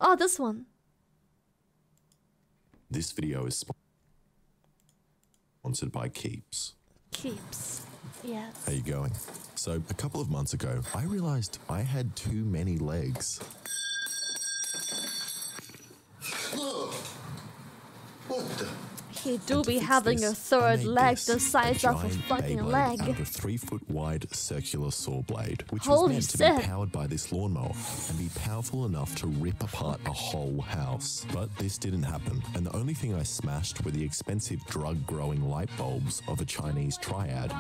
Oh, this one. This video is sponsored by Keeps. Keeps. Yes. How you going? So, a couple of months ago, I realized I had too many legs. What the? He do be having a third leg the size of a fucking leg. Out of a 3-foot wide circular saw blade, which Holy was meant to be powered by this lawnmower and be powerful enough to rip apart a whole house. But this didn't happen, and the only thing I smashed were the expensive drug-growing light bulbs of a Chinese triad.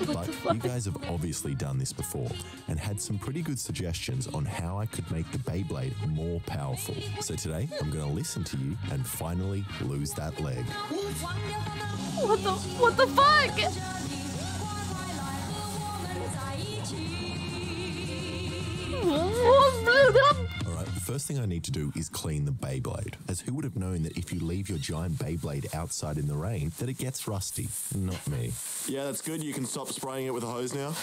But you guys have obviously done this before and had some pretty good suggestions on how I could make the Beyblade more powerful. So today, I'm going to listen to you and finally lose that leg. What the fuck? Alright, the first thing I need to do is clean the Beyblade, as who would have known that if you leave your giant Beyblade outside in the rain, that it gets rusty? Not me. Yeah, that's good. You can stop spraying it with a hose now.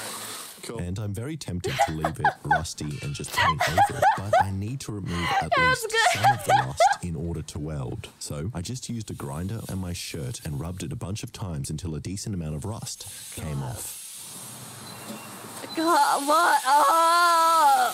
Cool. And I'm very tempted to leave it rusty and just paint over it, but I need to remove at least some of the rust in order to weld. So I just used a grinder and my shirt and rubbed it a bunch of times until a decent amount of rust came off. God, what? Oh!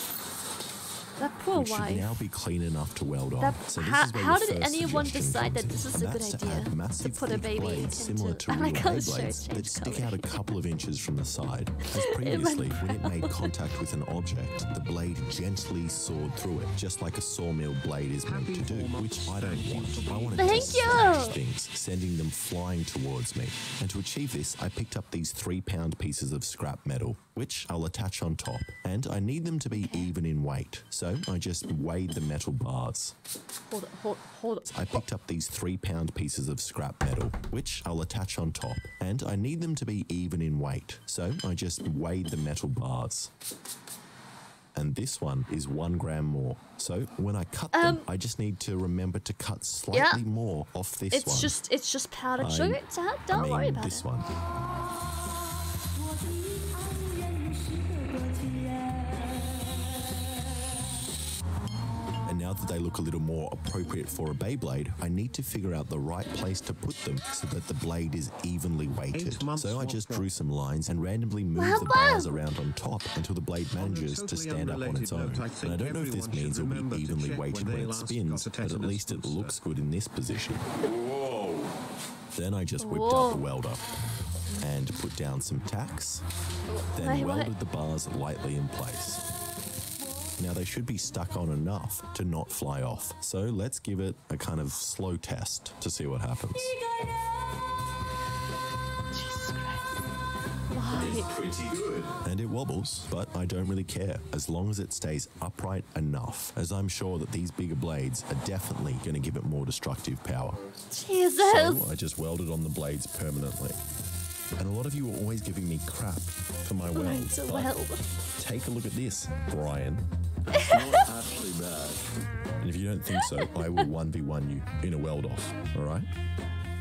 That poor It should wife. now be clean enough to weld on. So this is where How the did first anyone suggestion decide comes that this in, is and a good that's to idea add massive to put a thick baby blades similar to I real like how the shirt Beyblades that changed stick color. out a couple of inches from the side. As previously, when it made contact with an object, the blade gently sawed through it, just like a sawmill blade is meant to do, which I don't want. I want it to slash things, sending them flying towards me. And to achieve this, I picked up these 3-pound pieces of scrap metal, which I'll attach on top. And I need them to be even in weight, so I just weighed the metal bars. Hold on. I picked up these 3-pound pieces of scrap metal, which I'll attach on top, and I need them to be even in weight, so I just weighed the metal bars. And this one is 1 gram more. So when I cut them, I just need to remember to cut slightly more off this one. It's just powdered sugar. Don't worry about this it. one. And now that they look a little more appropriate for a Beyblade, I need to figure out the right place to put them so that the blade is evenly weighted. So I just drew some lines and randomly moved the bars around on top until the blade manages to stand up on its own. And I don't know if this means it'll be evenly weighted when it spins, but at least it looks good in this position. Whoa. Then I just whipped out the welder and put down some tacks, then welded the bars lightly in place. Now they should be stuck on enough to not fly off. So let's give it a kind of slow test to see what happens. Jesus Christ. Why? It's pretty good. And it wobbles, but I don't really care as long as it stays upright enough, as I'm sure that these bigger blades are definitely going to give it more destructive power. Jesus. So I just welded on the blades permanently. And a lot of you are always giving me crap for my weld. But take a look at this, Brian. It's not actually bad. And if you don't think so, I will 1v1 you in a weld-off, alright?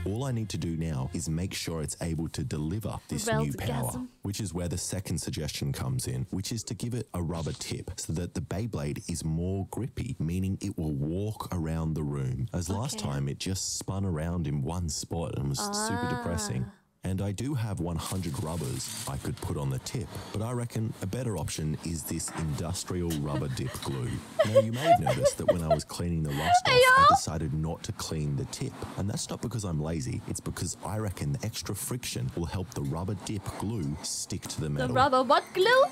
All I need to do now is make sure it's able to deliver this new power, which is where the second suggestion comes in, which is to give it a rubber tip so that the Beyblade is more grippy, meaning it will walk around the room. As last time, it just spun around in one spot and was super depressing. And I do have 100 rubbers I could put on the tip, but I reckon a better option is this industrial rubber dip glue. Now, you may have noticed that when I was cleaning the rust off, I decided not to clean the tip. And that's not because I'm lazy, it's because I reckon the extra friction will help the rubber dip glue stick to the metal. The rubber what glue?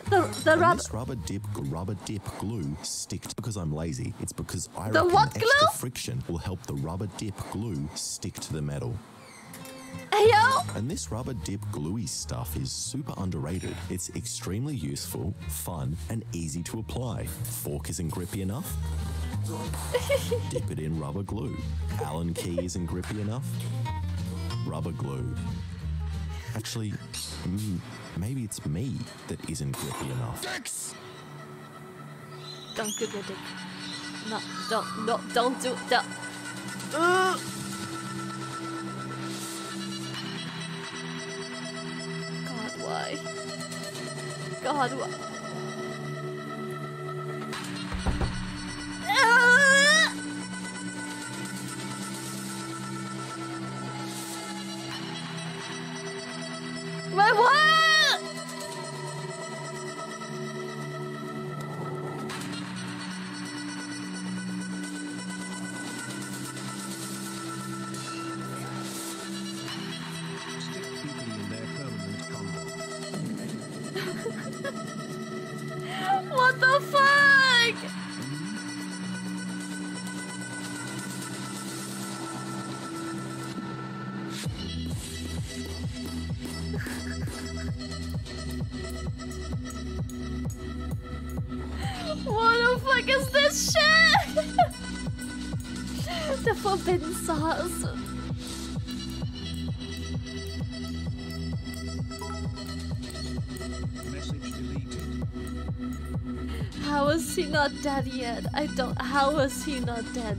The rubber... This rubber dip glue sticks because I'm lazy. It's because I The reckon what the extra glue? friction will help the rubber dip glue stick to the metal. Ayo! And this rubber dip gluey stuff is super underrated. It's extremely useful, fun, and easy to apply. Fork isn't grippy enough? Dip it in rubber glue. Allen key isn't grippy enough? Rubber glue. Actually, maybe it's me that isn't grippy enough. Don't grip your dick. No, don't do that. God, why? God, why? What the fuck? What the fuck is this shit? The forbidden sauce. Message deleted. How is he not dead yet? How is he not dead?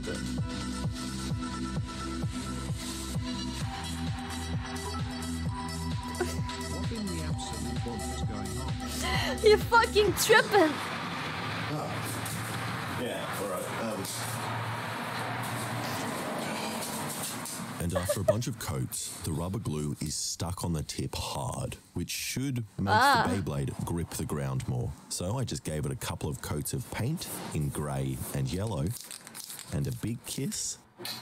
What in the absolute what is going on? You fucking tripping. Yeah, alright. And after a bunch of coats, the rubber glue is stuck on the tip hard, which should make the Beyblade grip the ground more. So I just gave it a couple of coats of paint in grey and yellow, and a big kiss,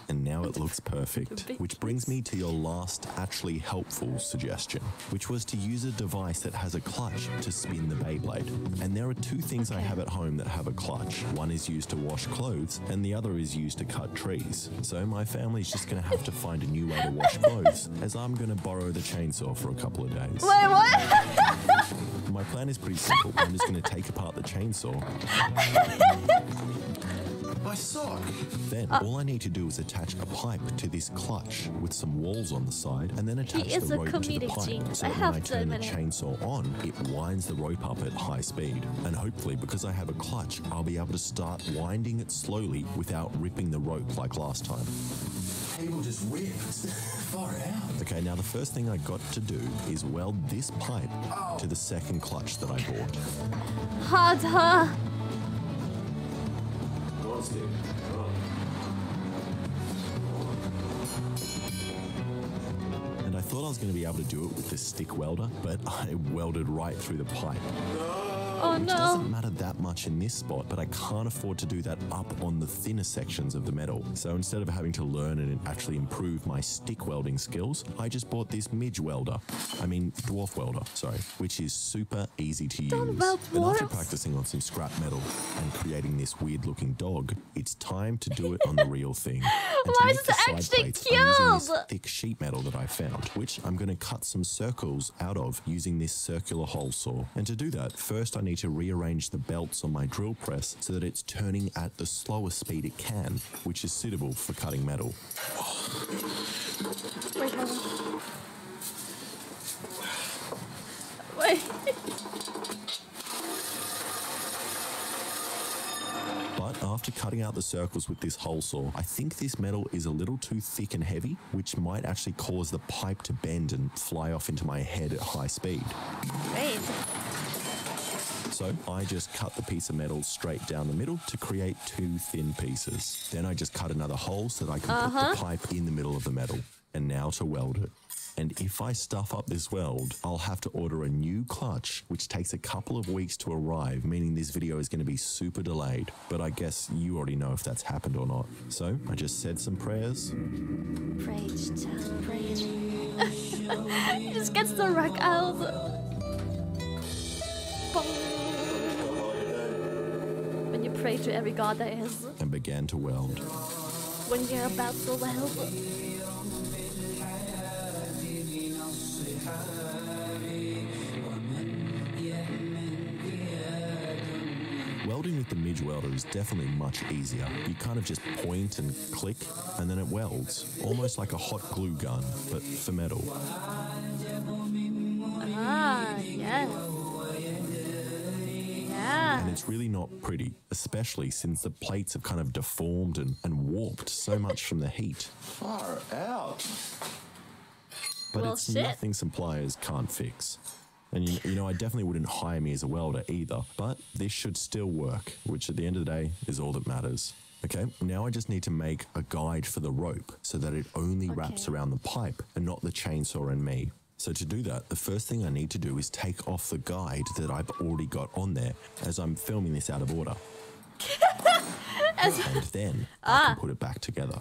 and now it looks perfect. Which brings me to your last actually helpful suggestion, which was to use a device that has a clutch to spin the Beyblade. And there are two things I have at home that have a clutch. One is used to wash clothes, and the other is used to cut trees. So my family's just gonna have to find a new way to wash clothes, as I'm gonna borrow the chainsaw for a couple of days. Wait, what? My plan is pretty simple. I'm just gonna take apart the chainsaw. My sock. Then all I need to do is attach a pipe to this clutch with some walls on the side, and then attach He is the a rope to the comedic pipe, genius. so I that have when I to turn the admit it. chainsaw on, it winds the rope up at high speed. And hopefully, because I have a clutch, I'll be able to start winding it slowly without ripping the rope like last time. Cable just ripped. Far out. Okay, now the first thing I got to do is weld this pipe to the second clutch that I bought. Hard, huh? And I thought I was going to be able to do it with the stick welder, but I welded right through the pipe. Oh Which no. doesn't matter that much in this spot, but I can't afford to do that up on the thinner sections of the metal. So instead of having to learn and actually improve my stick welding skills, I just bought this dwarf welder, sorry, which is super easy to use. Don't weld And after dwarfs. practicing on some scrap metal and creating this weird looking dog, it's time to do it on the real thing. And to Why make is the it side actually plates, I'm using this cute? thick sheet metal that I found, which I'm going to cut some circles out of using this circular hole saw. And to do that, first I need to rearrange the belts on my drill press so that it's turning at the slowest speed it can, which is suitable for cutting metal. Wait, hold on. Wait. But after cutting out the circles with this hole saw, I think this metal is a little too thick and heavy, which might actually cause the pipe to bend and fly off into my head at high speed. Wait. So I just cut the piece of metal straight down the middle to create two thin pieces. Then I just cut another hole so that I can put the pipe in the middle of the metal. And now to weld it. And if I stuff up this weld, I'll have to order a new clutch, which takes a couple of weeks to arrive, meaning this video is going to be super delayed. But I guess you already know if that's happened or not. So I just said some prayers. Rage, rage. He just gets the rug out. Boom. When you pray to every god there is. And began to weld. When you're about to weld. Welding with the midge welder is definitely much easier. You kind of just point and click, and then it welds. Almost like a hot glue gun, but for metal. Ah, yes. Yeah. And it's really not pretty, especially since the plates have kind of deformed and warped so much from the heat. Far out. But Well, it's shit. nothing some pliers can't fix. And you know, I definitely wouldn't hire me as a welder either, but this should still work, which at the end of the day is all that matters. Okay, now I just need to make a guide for the rope so that it only wraps around the pipe and not the chainsaw and me. So to do that, the first thing I need to do is take off the guide that I've already got on there as I'm filming this out of order. And then I can put it back together.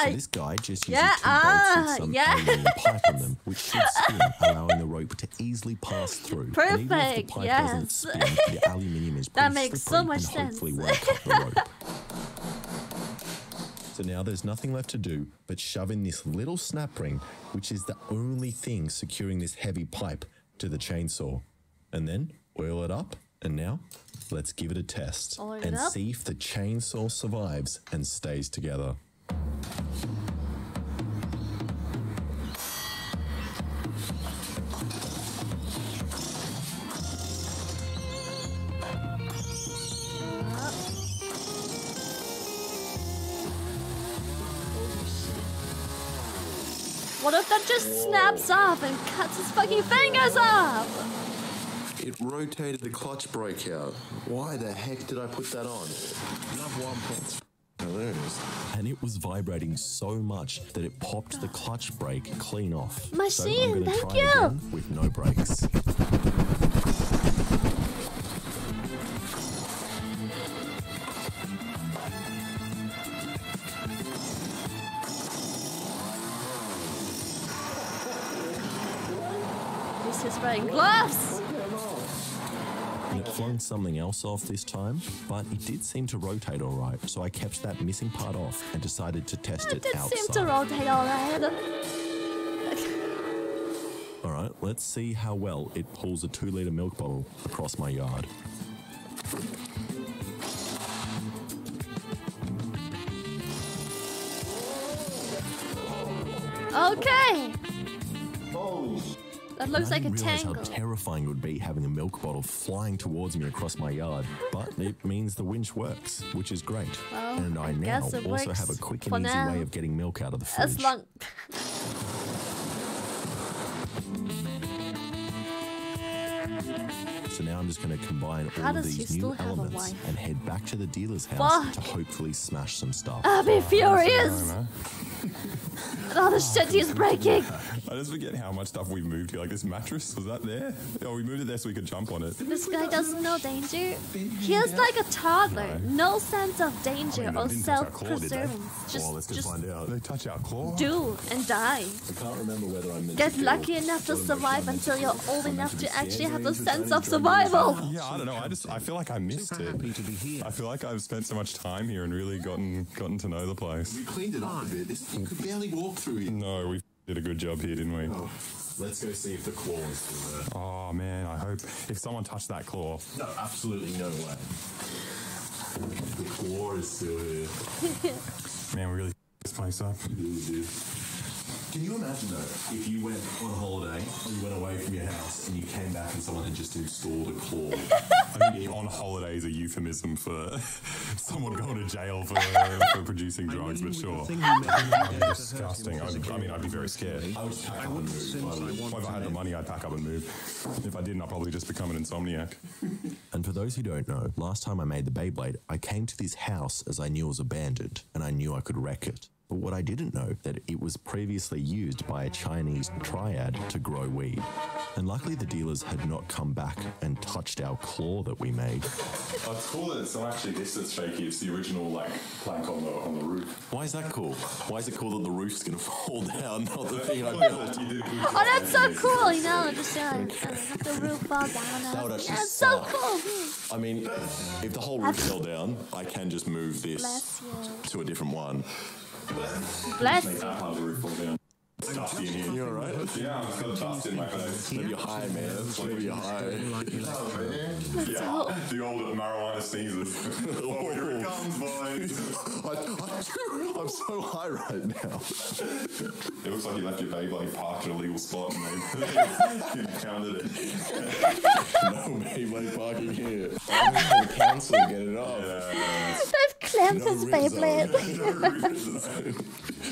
So this guy just uses 2 bolts with some aluminium pipe on them, which should spin, allowing the rope to easily pass through. Perfect, and even if the pipe doesn't spin, the aluminium is pretty that makes so much and sense. hopefully won't cut the rope. So now there's nothing left to do but shove in this little snap ring, which is the only thing securing this heavy pipe to the chainsaw. And then oil it up, and now let's give it a test and see if the chainsaw survives and stays together. What if that just snaps off and cuts his fucking fingers off? It rotated the clutch brake out. Why the heck did I put that on? Love 1.3. Oh, there it is. And it was vibrating so much that it popped the clutch brake clean off. Machine, so I'm gonna thank try you. again with no brakes. He's just wearing gloves. And it flung something else off this time, but it did seem to rotate all right, so I kept that missing part off and decided to test it It outside. seemed to rotate all right. All right, let's see how well it pulls a 2-liter milk bottle across my yard. Okay. That looks like a I didn't realize how tangle. terrifying it would be having a milk bottle flying towards me across my yard, but it means the winch works, which is great. Well, and I I now guess it also works have a quick for and easy now. way of getting milk out of the fridge. As long. So now I'm just going to combine How all of does she these still new have a elements wife? and head back to the dealer's house Fuck. to hopefully smash some stuff. I'll be furious. And all the shit he's breaking. I just forget how much stuff we moved here. Like this mattress, was that there? Oh, we moved it there so we could jump on it. This guy doesn't know danger. He is like a toddler. No sense of danger or didn't touch our claw, did they? self-preservance. Well, let's go Just find out. They touch our claw. do and die. I can't remember whether I'm meant Get to feel lucky enough to what survive emotion I'm until meant you're old I'm meant enough to to be actually scared, have a ready to sense try of to survival. Yeah, I don't know. I feel like I missed it. Happy to be here. I feel like I've spent so much time here and really gotten to know the place. We cleaned it up a bit. You could barely walk through here. No, we did a good job here, didn't we? Let's go see if the claw is still there. Oh man, I hope if someone touched that claw. No, absolutely no way. The claw is still here. Man, we really this place up. Can you imagine though, if you went on holiday, or you went away from your house, and you came back and someone had just installed a claw? I think on holiday is a euphemism for someone going to jail for producing drugs, but sure. That'd be disgusting. I'd be very scared. I would pack up and move. Well, if I had the money, I'd pack up and move. If I didn't, I'd probably just become an insomniac. And for those who don't know, last time I made the Beyblade, I came to this house as I knew it was abandoned, and I knew I could wreck it. But what I didn't know, that it was previously used by a Chinese triad to grow weed. And luckily the dealers had not come back and touched our claw that we made. Oh, it's cool that it's not actually this that's shaky. It's the original plank on the roof. Why is that cool? Why is it cool that the roof's going to fall down, not the thing I built? Oh, that's so cool, you know, just have the roof fall down. That would actually That's so suck. cool. I mean, if the whole roof fell down, I can just move this Bless you. to a different one. Bless Make you. that part of the roof fall down. It's dusty in here. You alright? Yeah, I've got dust in my face. Maybe you're high, man. Maybe you're high. Yeah, the old marijuana sneezes. Oh, here it comes, boys. I'm so high right now. It looks like you left your Beyblade parked at a legal spot and they counted it. No Beyblade parking here. I'm going to the council to get it off. They've clamped his Beyblade.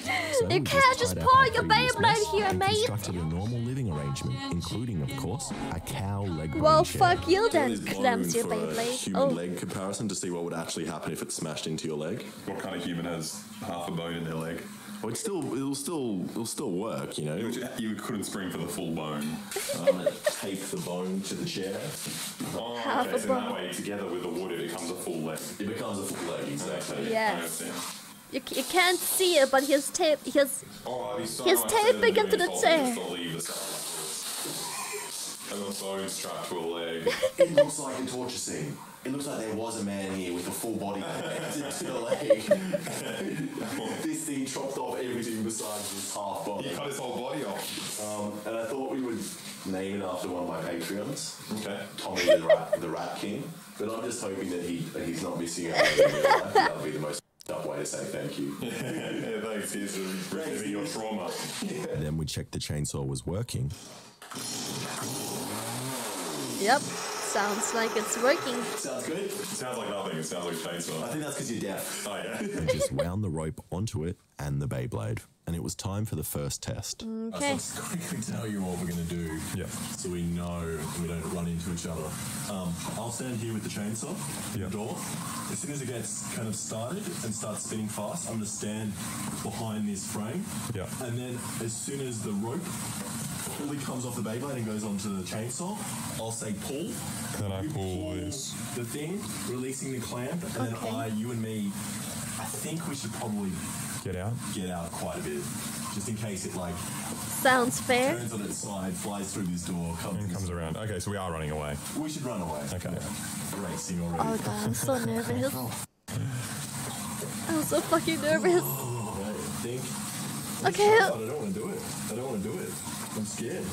So You we can't just tried pour our your previous Beyblade mess here, and mate. constructed a normal living arrangement, including, of course, a cow leg Well, chair. fuck you All then, this clamps your balloon for a Beyblade. human Oh, leg comparison to see what would actually happen if it smashed into your leg. What kind of human has half a bone in their leg. Well, it'll still work, you know. You couldn't spring for the full bone. I'm gonna tape the bone to the chair. Oh, Half okay, a so bone. that way, together with the wood, it becomes a full leg. It becomes a full leg, exactly. I Yes. understand. You can't see it, but his tape, Oh, I'd be so He's much taping better into the doing chair. just to leave the cell like this. And the bone strapped to a leg. It looks like a torture scene. It looks like there was a man here with a full body connected to the leg. This thing chopped off everything besides his half body. He cut his whole body off. And I thought we would name it after one of my Patreons. Okay. Tommy the Rat King. But I'm just hoping that he's not missing out. That would be the most up way to say thank you. Yeah, thanks. Here's relieving your trauma. Then we checked the chainsaw was working. Yep. Sounds like it's working. Sounds good? It sounds like nothing. It sounds like a chainsaw. I think that's because you're deaf. Oh, yeah. And just wound the rope onto it and the Beyblade. And it was time for the first test. Okay. Let's quickly tell you what we're going to do. Yeah. So we know we don't run into each other. I'll stand here with the chainsaw in Yeah. the door. As soon as it gets kind of started and starts spinning fast, I'm going to stand behind this frame. Yeah. And then as soon as the rope fully comes off the Beyblade and goes onto the chainsaw, I'll say pull. Then I You pull this. the thing, releasing the clamp, and Okay. then you and me, I think we should probably Get out. get out quite a bit. Just in case it like Sounds fair. turns on its side, flies through this door, And comes around. Okay, so we are running away. We should run away. Okay. Racing Oh already. god, I'm so nervous. I'm so fucking nervous. Right, think. Okay. I don't want to do it. I don't want to do it. I'm scared.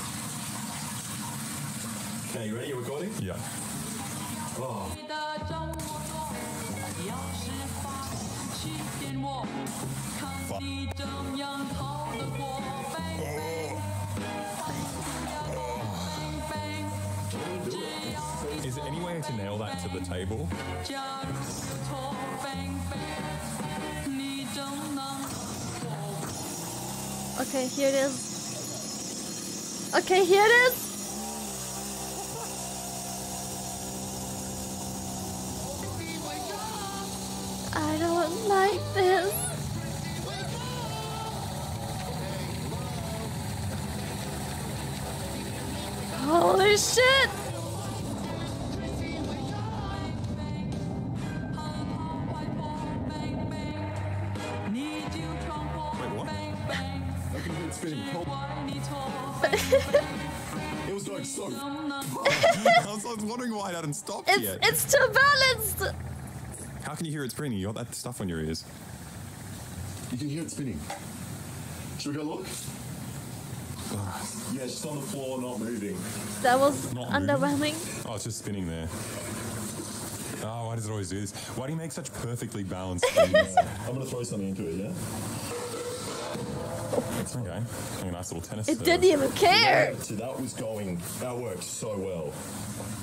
Okay, you ready? You recording? Yeah. Oh. Is there any way to nail that to the table? Okay, here it is. Okay, here it is. I don't like this. Holy shit! Wait, what? It's spinning. It was going so. I was wondering why it hadn't stopped yet. It's too balanced. How can you hear it spinning? You got that stuff on your ears. You can hear it spinning. Should we go look? Yeah, it's just on the floor, not moving. That was Not moving. underwhelming. Oh, it's just spinning there. Oh, why does it always do this? Why do you make such perfectly balanced things? I'm gonna throw something into it, yeah? It's okay. Like a nice little tennis It serve. didn't even care. So that worked so well.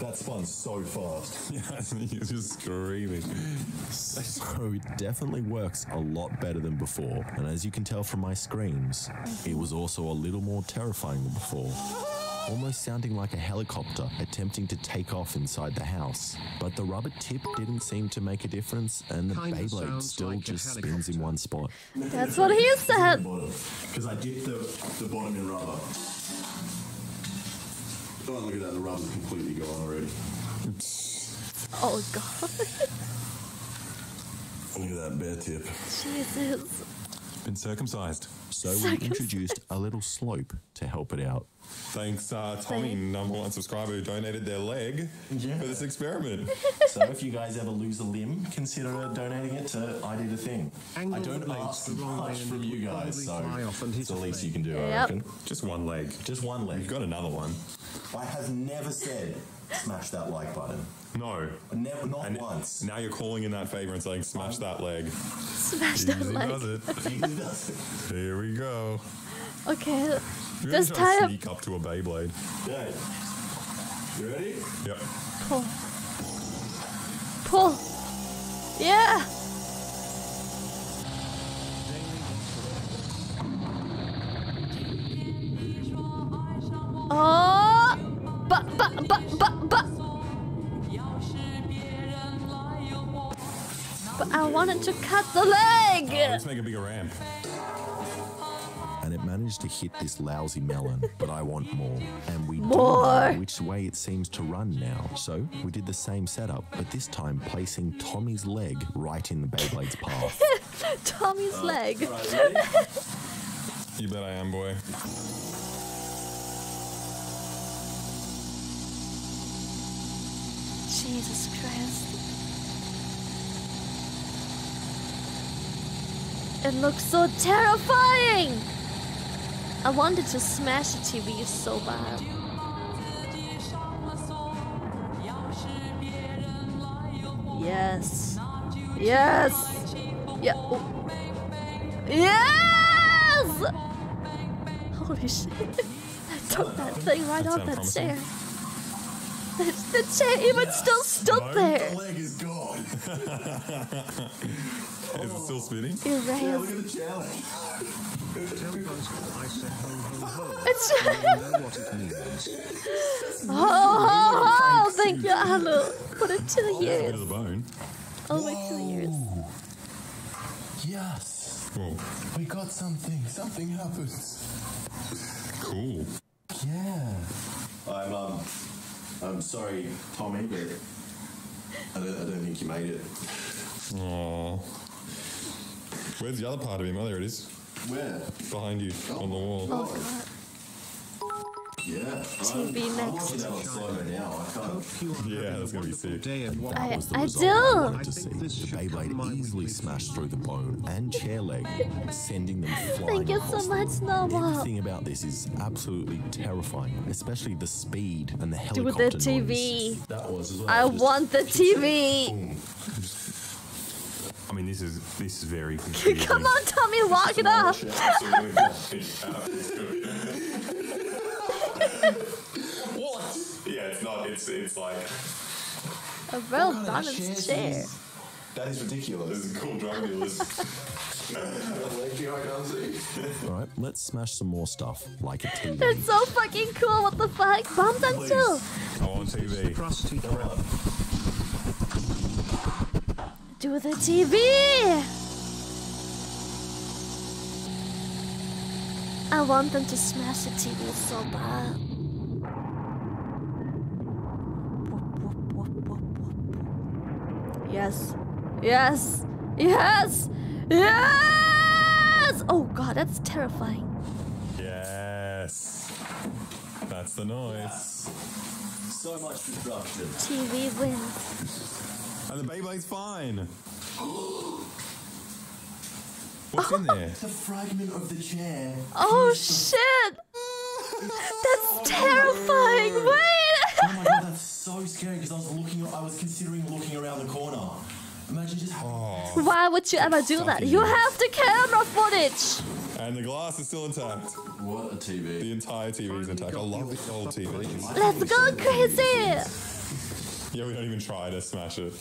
That spun so fast. Yeah, you're just screaming. So it definitely works a lot better than before. And as you can tell from my screams, it was also a little more terrifying than before. Almost sounding like a helicopter attempting to take off inside the house. But the rubber tip didn't seem to make a difference, and the Kinda Beyblade sounds still like a just spins in helicopter. one spot. That's what he said. Because I dipped the bottom in rubber. Oh, look at that. The rubber's completely gone already. Oh god. Look at that bare tip. Jesus. Been circumcised. So we introduced a little slope to help it out. Thanks, Tommy, #1 subscriber, who donated their leg for this experiment. So if you guys ever lose a limb, consider donating it to I Did a Thing. I don't ask much from you guys, so it's the least you can do, I Yep. reckon. Just one leg. Just one leg. You've got another one. I have never said smash that like button. No. Never, not And once. now you're calling in that favor and saying, smash that leg. Smash that Easy leg. does it. Jesus does it. Here we go. Okay. We're This gonna try to time. sneak up to a Beyblade. Okay. You ready? Yep. Pull. Pull. Yeah. Oh. But. But I wanted to cut the leg. Let's make a bigger ramp. And it managed to hit this lousy melon, but I want more. And we don't know which way it seems to run now. So we did the same setup, but this time placing Tommy's leg right in the Beyblade's path. Tommy's leg. You bet I am, boy. Jesus Christ. It looks so terrifying! I wanted to smash the TV so bad. Yes. Yes! Yeah. Oh. Yes! Holy shit. I took that thing right off that chair. The chair even still stood there. The leg is gone. Is it still spinning? Erased. Yeah, look at the challenge. It's oh, thank you, Alu, for the 2 years. The bone. Over 2 years. Yes. Whoa. We got something. Something happens. Cool. Yeah. I'm sorry, Tommy, but I don't think you made it. Aww. Where's the other part of him? Oh, there it is. Where? Behind you, on the wall. Oh god. Yeah. TV next. Now. I can't. Yeah, that's gonna be sick. That was the I result do. I wanted to see. The Beyblade easily smashed through the bone and chair leg, sending them flying. Thank you across so the much, room. Snowball. Everything about this is absolutely terrifying, especially the speed and the Do helicopter the TV. noise. That was as well. I want the TV. I mean, this is very confusing. Come on, Tommy, walk it off. What? Yeah, it's not. It's like A well balanced chair. That is ridiculous. this is cool drug dealers. Alright, let's smash some more stuff, like a TV. That's so fucking cool. What the fuck? Bomb them too. I want TV. Do the TV. I want them to smash the TV so bad. Yes. Yes. Yes. Yes. Oh god, that's terrifying. Yes. That's the noise. So much destruction. TV wins. And the Beyblade's fine. What's in there? The fragment of the chair. Oh shit. That's terrifying. Wait. Oh my god, that's so scary because I was considering looking around the corner. Imagine just having Why would you ever do that? You have the camera footage. And the glass is still intact. what a TV. The entire TV is intact. I love the old TV. Let's go crazy. Yeah, we don't even try to smash it.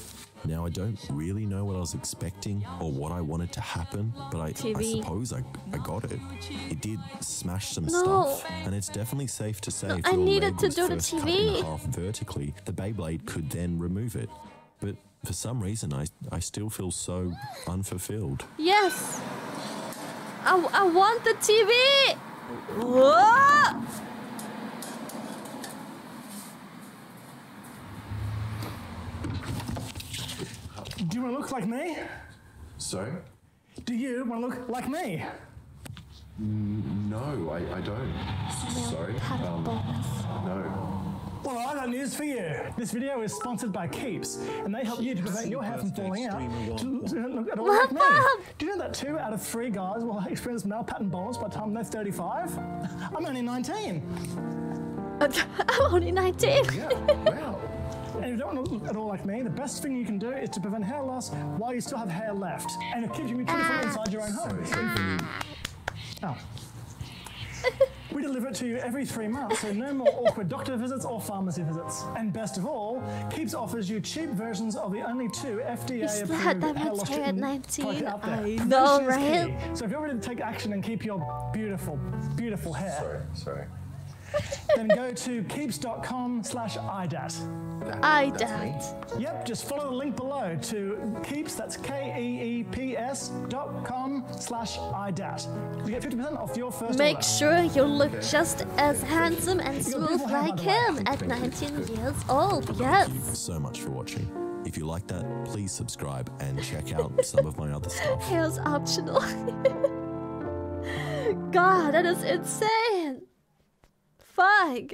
Now, I don't really know what I was expecting or what I wanted to happen, but I suppose I got it. It did smash some stuff, and it's definitely safe to say if I your needed leg to was do the first cut TV. in half vertically, the Beyblade could then remove it. But for some reason, I still feel so unfulfilled. Yes. I want the TV. Whoa. Do you want to look like me? Sorry? Do you want to look like me? No, I don't. Sorry? No. Well, I got news for you. This video is sponsored by Keeps, and they help you to prevent your hair from falling out. To look at all like me. Do you know that 2 out of 3 guys will experience male pattern baldness by the time they're 35? I'm only 19. I'm only 19. Wow. And if you don't want to look at all like me, the best thing you can do is to prevent hair loss while you still have hair left. And it keeps you beautiful inside your own home. Oh. We deliver it to you every 3 months, so no more awkward doctor visits or pharmacy visits. And best of all, Keeps offers you cheap versions of the only 2 FDA-approved hair loss treatment products out there. I know, right? So if you're ready to take action and keep your beautiful, beautiful hair, Sorry. then go to keeps.com/idat. idat. Yep, just follow the link below to Keeps, that's KEEPS.com/idat. You get 50% off your first Make order. sure you look just as handsome and smooth like him at 19 years old, yes. Thank you so much for watching. If you like that, please subscribe and check out some of my other stuff. Hair's optional. God, that is insane. Fuck.